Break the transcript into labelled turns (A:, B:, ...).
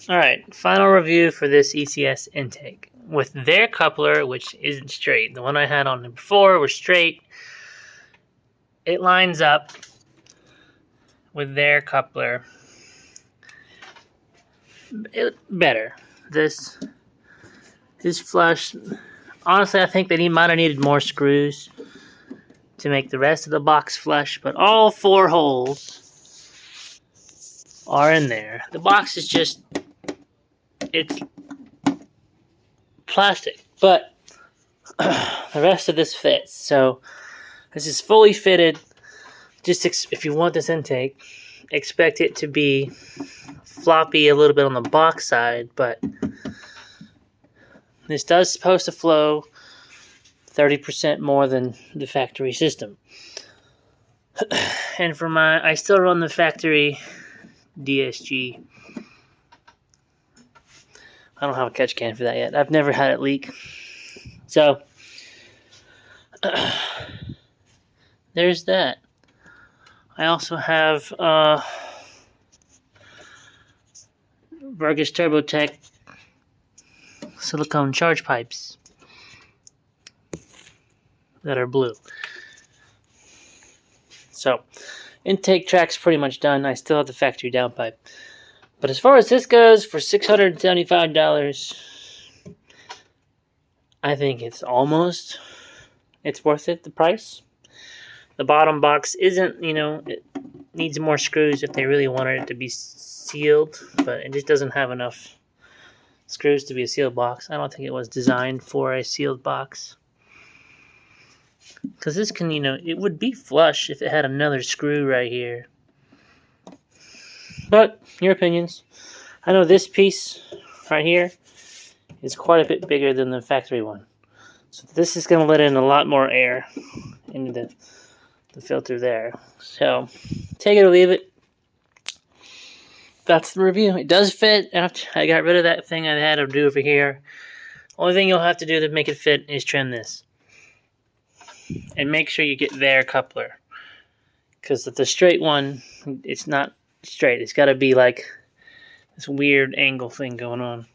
A: Alright, final review for this ECS intake. With their coupler, which isn't straight. The one I had on before was straight. It lines up with their coupler better. This is flush. Honestly, I think they might have needed more screws to make the rest of the box flush, but all 4 holes are in there. The box is just, it's plastic, but the rest of this fits. So this is fully fitted. Just if you want this intake, expect it to be floppy a little bit on the box side, but this does supposed to flow 30% more than the factory system. And for I still run the factory DSG. I don't have a catch can for that yet. I've never had it leak. So, there's that. I also have Burgess TurboTech silicone charge pipes that are blue. So, intake track's pretty much done. I still have the factory downpipe. But as far as this goes, for $675, I think it's worth it, the price. The bottom box isn't, it needs more screws if they really wanted it to be sealed, but it just doesn't have enough screws to be a sealed box. I don't think it was designed for a sealed box. Because this can, it would be flush if it had another screw right here. But, your opinions. I know this piece right here is quite a bit bigger than the factory one. So this is going to let in a lot more air into the filter there. So, take it or leave it. That's the review. It does fit. After I got rid of that thing I had to do over here. Only thing you'll have to do to make it fit is trim this. And make sure you get their coupler. Because the straight one, it's not straight. It's got to be like this weird angle thing going on.